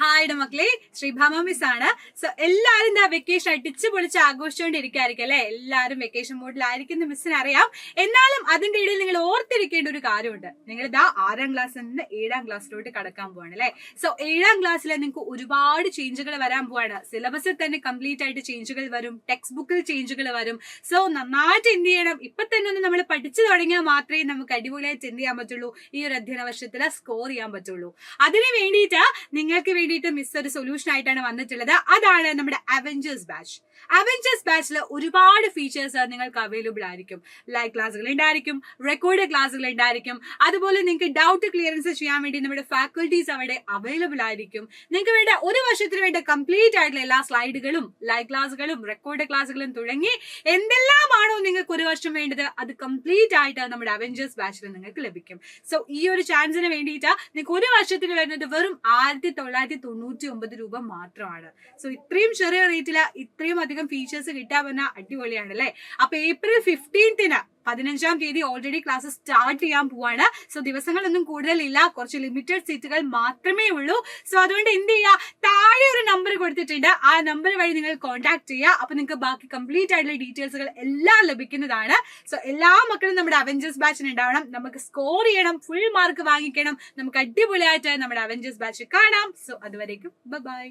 ഹായുടെ മക്കളെ, ശ്രീഭാമ മിസ് ആണ്. സോ എല്ലാരും എന്താ വെക്കേഷൻ അടിച്ചു പൊളിച്ച് ആഘോഷിച്ചുകൊണ്ടിരിക്കുകയായിരിക്കും അല്ലെ. എല്ലാരും വെക്കേഷൻ മോഡിലായിരിക്കും മിസ്സിന് അറിയാം. എന്നാലും അതിന്റെ ഇടയിൽ നിങ്ങൾ ഓർത്തിരിക്കേണ്ട ഒരു കാര്യമുണ്ട്. നിങ്ങൾ ഇതാ 6ാം ക്ലാസ്സിൽ നിന്ന് 7ാം ക്ലാസ്സിലോട്ട് കടക്കാൻ പോവാണ് അല്ലെ. സോ 7ാം ക്ലാസ്സിൽ നിങ്ങൾക്ക് ഒരുപാട് ചേഞ്ചുകൾ വരാൻ പോവാണ്. സിലബസിൽ തന്നെ കംപ്ലീറ്റ് ആയിട്ട് ചേഞ്ചുകൾ വരും, ടെക്സ്റ്റ് ബുക്കിൽ ചേഞ്ചുകൾ വരും. സോ നന്നായിട്ട് എന്ത് ചെയ്യണം, ഇപ്പൊ തന്നെ ഒന്ന് നമ്മൾ പഠിച്ചു തുടങ്ങിയാൽ മാത്രമേ നമുക്ക് അടിപൊളിയായിട്ട് എന്ത് ചെയ്യാൻ പറ്റുള്ളൂ, ഈ ഒരു അധ്യയന വർഷത്തിൽ സ്കോർ ചെയ്യാൻ പറ്റുള്ളൂ. അതിന് വേണ്ടിയിട്ട് നിങ്ങൾക്ക് വേണ്ടിയിട്ട് മിസ് ഒരു സൊല്യൂഷൻ ആയിട്ടാണ് വന്നിട്ടുള്ളത്. അതാണ് നമ്മുടെ അവഞ്ചേഴ്സ് ബാച്ച്. അവഞ്ചേഴ്സ് ബാച്ചിൽ ഒരുപാട് ഫീച്ചേഴ്സ് നിങ്ങൾക്ക് അവൈലബിൾ ആയിരിക്കും. ലൈവ് ക്ലാസ്സുകൾ ഉണ്ടായിരിക്കും, റെക്കോർഡ് ക്ലാസ്സുകൾ ഉണ്ടായിരിക്കും. അതുപോലെ നിങ്ങൾക്ക് ഡൗട്ട് ക്ലിയറൻസ് ചെയ്യാൻ വേണ്ടി നമ്മുടെ ഫാക്കൽറ്റീസ് അവിടെ അവൈലബിൾ ആയിരിക്കും. നിങ്ങൾക്ക് വേണ്ട ഒരു വർഷത്തിന് വേണ്ട കംപ്ലീറ്റ് ആയിട്ടുള്ള എല്ലാ സ്ലൈഡുകളും, ലൈവ് ക്ലാസ്സുകളും, റെക്കോർഡ് ക്ലാസ്സുകളും തുടങ്ങി എന്തെല്ലാമാണോ നിങ്ങൾക്ക് ഒരു വർഷം വേണ്ടത് അത് കംപ്ലീറ്റ് ആയിട്ട് നമ്മുടെ അവഞ്ചേഴ്സ് ബാച്ചിൽ നിങ്ങൾക്ക് ലഭിക്കും. സോ ഈ ഒരു ചാൻസിന് വേണ്ടിയിട്ട് നിങ്ങൾക്ക് ഒരു വർഷത്തിന് വരുന്നത് വെറും 1999 രൂപ മാത്രമാണ്. സോ ഇത്രയും ചെറിയ റേറ്റില് ഇത്രയും അധികം ഫീച്ചേഴ്സ് കിട്ടാൻ പറഞ്ഞാൽ അടിപൊളിയാണ് അല്ലെ. അപ്പൊ ഏപ്രിൽ 15 15ാം തീയതി ഓൾറെഡി ക്ലാസ് സ്റ്റാർട്ട് ചെയ്യാൻ പോവാണ്. സോ ദിവസങ്ങളൊന്നും കൂടുതലില്ല, കുറച്ച് ലിമിറ്റഡ് സീറ്റുകൾ മാത്രമേ ഉള്ളൂ. സോ അതുകൊണ്ട് എന്ത് ചെയ്യുക, താഴെ ഒരു നമ്പർ കൊടുത്തിട്ടുണ്ട്, ആ നമ്പർ വഴി നിങ്ങൾ കോൺടാക്ട് ചെയ്യുക. അപ്പൊ നിങ്ങൾക്ക് ബാക്കി കംപ്ലീറ്റ് ആയിട്ടുള്ള ഡീറ്റെയിൽസുകൾ എല്ലാം ലഭിക്കുന്നതാണ്. സോ എല്ലാ മക്കളും നമ്മുടെ അവഞ്ചേഴ്സ് ബാച്ചിന് ഉണ്ടാവണം. നമുക്ക് സ്കോർ ചെയ്യണം, ഫുൾ മാർക്ക് വാങ്ങിക്കണം, നമുക്ക് അടിപൊളിയായിട്ട് നമ്മുടെ അവഞ്ചേഴ്സ് ബാച്ച് കാണാം. സോ അതുവരേക്കും ബൈ.